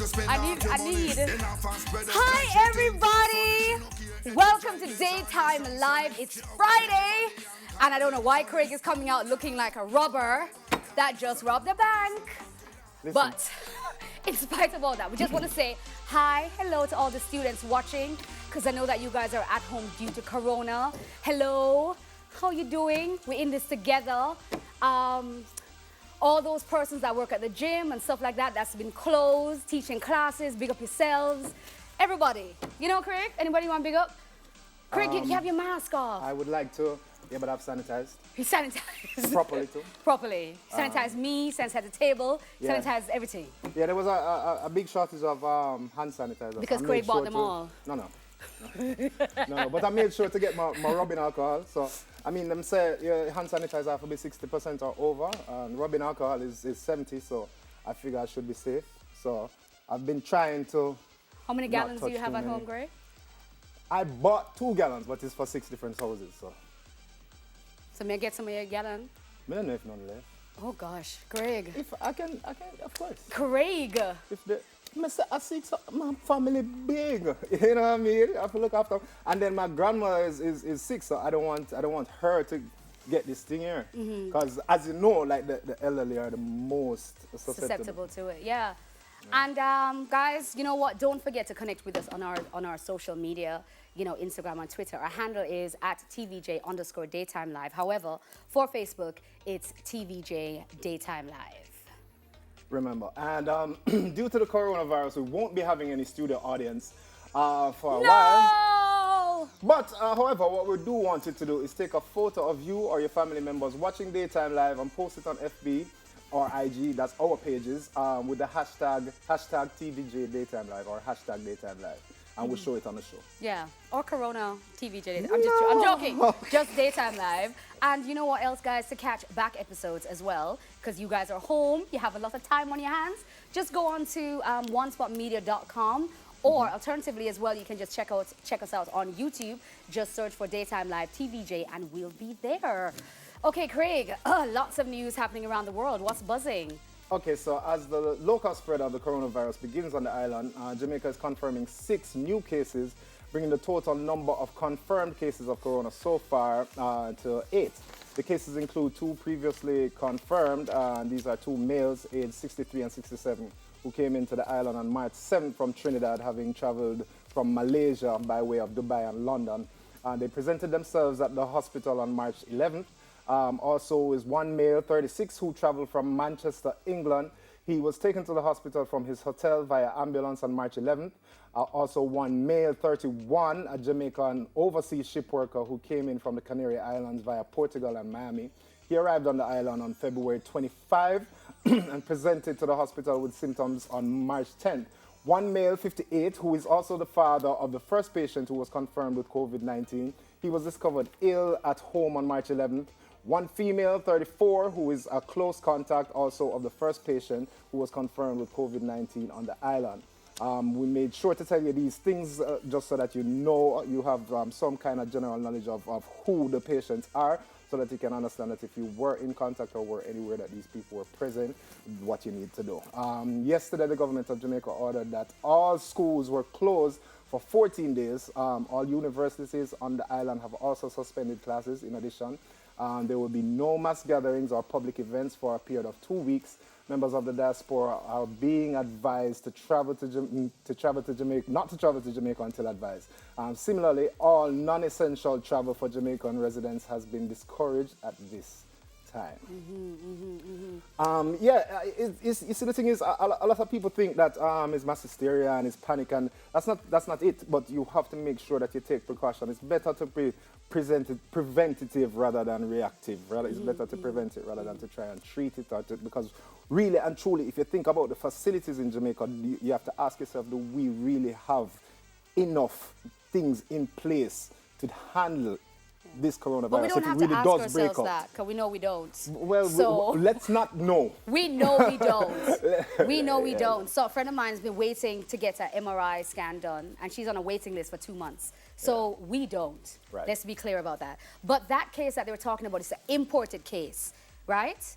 I need. Hi, everybody. Welcome to Daytime Live. It's Friday. And I don't know why Craig is coming out looking like a robber that just robbed a bank. Listen. But in spite of all that, we just want to say hi, hello to all the students watching, because I know that you guys are at home due to Corona. Hello, how you doing? We're in this together. All those persons that work at the gym and stuff like that, that's been closed, teaching classes, big up yourselves. Everybody. You know, Craig? Anybody want to big up? Craig, you have your mask off. I would like to, but I've sanitized. He sanitized. Properly too. Properly. Sanitized me, sanitized the table, Yeah. sanitized everything. Yeah, there was a big shortage of hand sanitizer. Because I Craig made bought sure them to- all. No, but I made sure to get my rubbing alcohol. So, I mean, them say your hand sanitizer have to be 60% or over, and rubbing alcohol is 70, so I figure I should be safe. So, I've been trying to. How many not gallons do touch you have too at many. home, Craig? I bought 2 gallons, but it's for 6 different houses, so. So may I get some of your gallon? I don't know if none left. Oh gosh, Craig. If I can, of course. Craig. If the, I see my family big, you know what I mean? I have to look after. And then my grandmother is sick, so I don't want her to get this thing here. Because as you know, like the elderly are the most susceptible. To it, yeah. And guys, you know what? Don't forget to connect with us on our social media. You know, Instagram and Twitter. Our handle is at TVJ_Daytime Live. However, for Facebook, it's TVJ Daytime Live. Remember, and due to the coronavirus, we won't be having any studio audience for a while. No! But however, what we do want you to do is take a photo of you or your family members watching Daytime Live and post it on FB or IG, that's our pages, with the hashtag TVJ Daytime Live or hashtag Daytime Live. And we'll show it on the show. Yeah, or Corona TVJ. I'm joking. Just Daytime Live. And you know what else, guys? To catch back episodes as well, because you guys are home, you have a lot of time on your hands. Just go on to onespotmedia.com, or alternatively as well, you can just check us out on YouTube. Just search for Daytime Live TVJ, and we'll be there. Okay, Craig. Lots of news happening around the world. What's buzzing? Okay, so as the local spread of the coronavirus begins on the island, Jamaica is confirming 6 new cases, bringing the total number of confirmed cases of corona so far to 8. The cases include 2 previously confirmed, and these are 2 males aged 63 and 67 who came into the island on March 7th from Trinidad, having traveled from Malaysia by way of Dubai and London. They presented themselves at the hospital on March 11th. Also is 1 male, 36, who traveled from Manchester, England. He was taken to the hospital from his hotel via ambulance on March 11th. Also 1 male, 31, a Jamaican overseas ship worker who came in from the Canary Islands via Portugal and Miami. He arrived on the island on February 25 and presented to the hospital with symptoms on March 10th. 1 male, 58, who is also the father of the first patient who was confirmed with COVID-19. He was discovered ill at home on March 11th. 1 female, 34, who is a close contact also of the first patient who was confirmed with COVID-19 on the island. We made sure to tell you these things just so that you know, you have some kind of general knowledge of who the patients are, so that you can understand that if you were in contact or were anywhere that these people were present, what you need to do. Yesterday, the government of Jamaica ordered that all schools were closed for 14 days. All universities on the island have also suspended classes in addition. There will be no mass gatherings or public events for a period of 2 weeks. Members of the diaspora are being advised to travel to Jamaica, not to travel to Jamaica until advised. Similarly, all non-essential travel for Jamaican residents has been discouraged at this time. You see, the thing is, a lot of people think that it's mass hysteria and it's panic, and that's not it. But you have to make sure that you take precaution. It's better to be preventative rather than reactive. It's better to prevent it rather than to try and treat it, because really and truly, if you think about the facilities in Jamaica, you have to ask yourself, do we really have enough things in place to handle this coronavirus? But we don't if have it really to ask does ourselves break out? that, because we know we don't. Well, so let's not know. We know we don't. We know we don't. So a friend of mine's been waiting to get her MRI scan done, and she's on a waiting list for 2 months. So we don't. Right. Let's be clear about that. But that case that they were talking about is an imported case, right?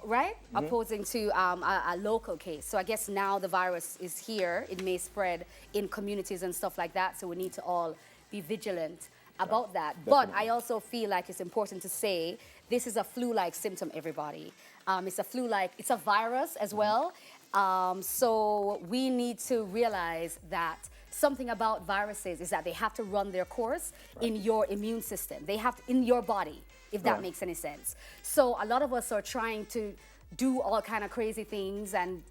right? Opposing to a local case. So I guess now the virus is here. It may spread in communities and stuff like that. So we need to all be vigilant about that. But I also feel like it's important to say this is a flu-like symptom, everybody. It's a flu-like, it's a virus as well. So we need to realize that something about viruses is that they have to run their course in your immune system. They have to, in your body, if that makes any sense. So a lot of us are trying to do all kind of crazy things and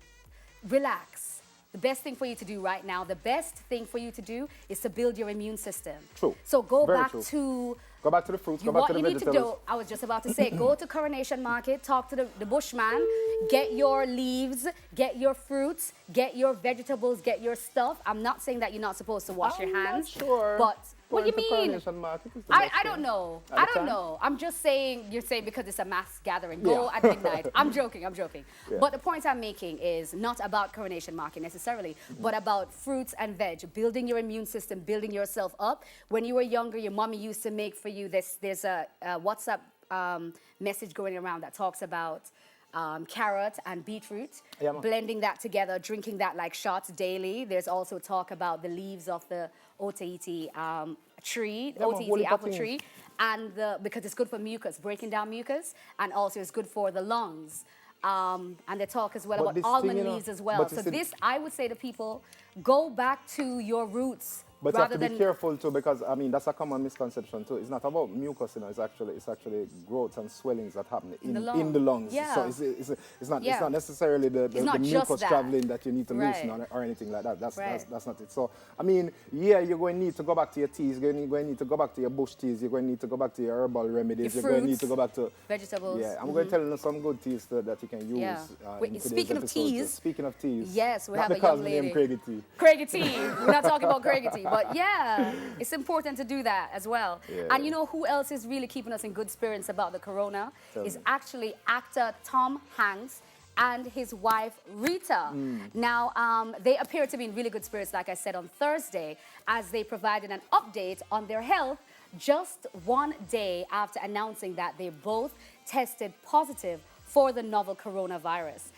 relax. The best thing for you to do right now, the best thing for you to do is to build your immune system. True. So go Very back true. to... Go back to the fruits, go back to the vegetables. What you need to do, I was just about to say, go to Coronation Market, talk to the bushman, get your leaves, get your fruits, get your vegetables, get your stuff. I'm not saying that you're not supposed to wash your hands. Not sure. But what do you Going to mean? Coronation Market is the I best don't thing. know. At I the don't time? know. I'm just saying, you're saying because it's a mass gathering. Go Yeah. at midnight. I'm joking, I'm joking. Yeah. But the point I'm making is not about Coronation Market necessarily, but about fruits and veg, building your immune system, building yourself up. When you were younger, your mommy used to make for you this, there's a WhatsApp message going around that talks about carrot and beetroot, Yeah, man. blending that together, drinking that like shots daily. There's also talk about the leaves of the otiti tree, Yeah, man, otiti holy apple proteins. tree, and because it's good for mucus, breaking down mucus, and also it's good for the lungs. And they talk as well But about this almond thing, you know, leaves as well. but So you see- this, I would say to people, go back to your roots. But you have rather to be than careful too, because I mean that's a common misconception too. It's not about mucus, you know. It's actually growths and swellings that happen in the lungs. Yeah. So it's not Yeah. necessarily the not just mucus that. traveling that you need to loosen Right. or anything like that. That's not it. So I mean, yeah, you're going to need to go back to your teas. You're going to need to go back to your bush teas. You're going to need to go back to your herbal remedies. Your You're going to need fruits, to go back to vegetables. Yeah, I'm going to tell you some good teas that you can use. Yeah. Wait, in today's speaking of episode. teas, Speaking of teas. yes, we not have a because young my name lady. Craigie Tea. Craigie tea. We're not talking about Craigie tea, but yeah, it's important to do that as well. Yeah. And you know who else is really keeping us in good spirits about the corona Tell is me. actually actor Tom Hanks and his wife Rita. Now, they appear to be in really good spirits, like I said, on Thursday, as they provided an update on their health just one day after announcing that they both tested positive for the novel coronavirus.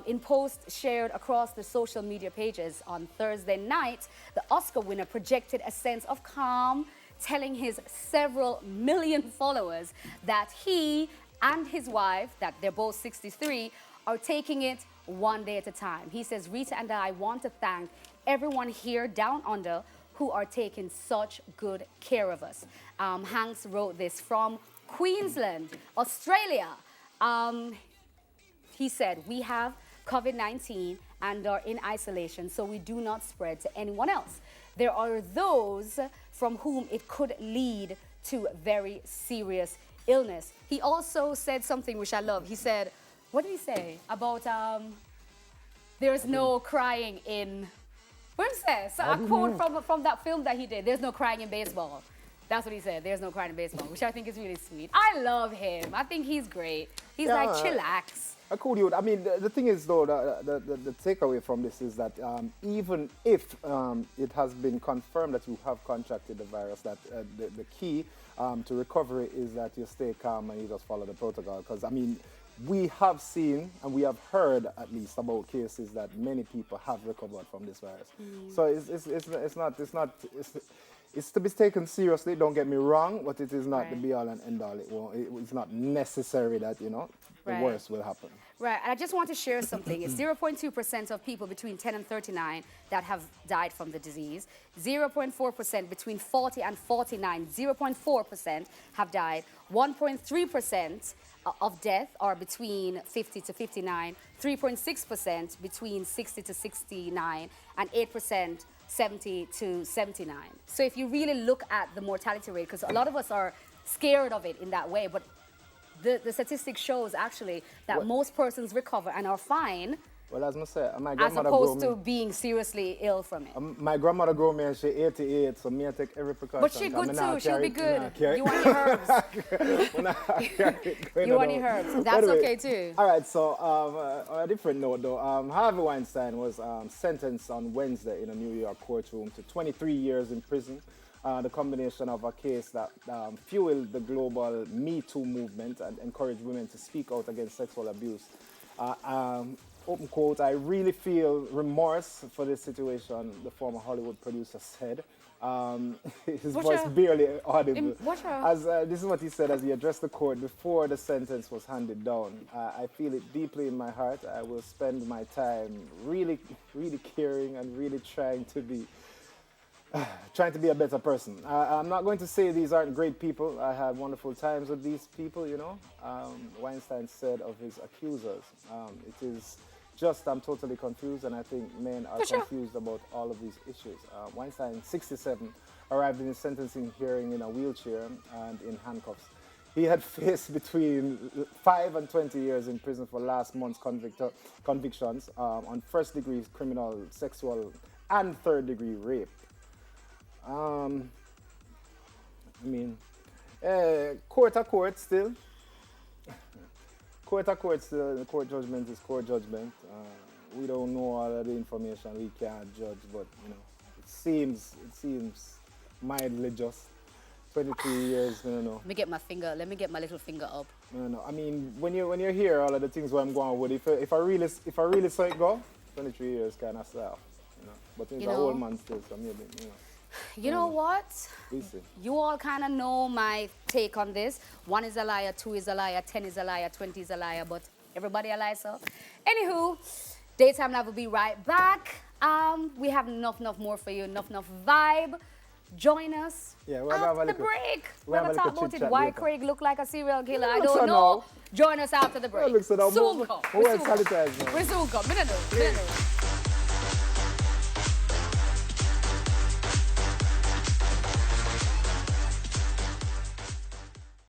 In posts shared across the social media pages on Thursday night, the Oscar winner projected a sense of calm, telling his several million followers that he and his wife, that they're both 63, are taking it one day at a time. He says, Rita and I want to thank everyone here down under who are taking such good care of us. Hanks wrote this from Queensland, Australia. He said, we have COVID-19 and are in isolation, so we do not spread to anyone else. There are those from whom it could lead to very serious illness. He also said something which I love. He said, what did he say? About there's no crying in, what did he say? So a quote from that film that he did, there's no crying in baseball. That's what he said, there's no crying in baseball, which I think is really sweet. I love him. I think he's great. He's like, chillax. A cool dude. I mean, the thing is, though, the takeaway from this is that even if it has been confirmed that you have contracted the virus, that the key to recovery is that you stay calm and you just follow the protocol. Because, I mean, we have seen and we have heard at least about cases that many people have recovered from this virus. So it's to be taken seriously, don't get me wrong, but it is not the be all and end all. It's not necessary that, you know, the worst will happen. Right, and I just want to share something. It's 0.2% of people between 10 and 39 that have died from the disease. 0.4% between 40 and 49, 0.4% have died. 1.3% of death are between 50 to 59, 3.6% between 60 to 69, and 8% 70 to 79. So if you really look at the mortality rate, because a lot of us are scared of it in that way, but the statistics shows actually that most persons recover and are fine. Well, as I say, my as grandmother opposed grew to being seriously ill from it. my grandmother grew me and she's 88, so me I take every precaution. But she's good too. She'll be good. You want your herbs. You want your herbs. That's okay too. All right, so on a different note though, Harvey Weinstein was sentenced on Wednesday in a New York courtroom to 23 years in prison the combination of a case that fueled the global Me Too movement and encouraged women to speak out against sexual abuse. Open quote, I really feel remorse for this situation, the former Hollywood producer said. His voice barely audible. This is what he said as he addressed the court before the sentence was handed down. I feel it deeply in my heart. I will spend my time really, really caring and really trying to be a better person. I'm not going to say these aren't great people. I had wonderful times with these people, you know. Weinstein said of his accusers, it is just I'm totally confused, and I think men are confused about all of these issues. Weinstein, 67, arrived in his sentencing hearing in a wheelchair and in handcuffs. He had faced between 5 and 20 years in prison for last month's convictions on first-degree criminal, sexual, and third-degree rape. I mean, court to court still. Court to court still. The court judgment is court judgment. We don't know all of the information. We can't judge, but you know, it seems mildly just. 23 years, I don't know. Let me get my little finger up. No. I mean, when you hear all of the things where I'm going with, if I really saw it go, 23 years kind of stuff, you know. But it's an old man still, so maybe, you know. You know what? We see. You all kind of know my take on this. 1 is a liar, 2 is a liar, 10 is a liar, 20 is a liar, but everybody a liar, so. Anywho, Daytime Live will be right back. We have enough more for you, enough vibe. Join us after the break. We're going to talk about it. Why Craig look like a serial killer, I don't know. Join us after the break. Soon come. We soon come.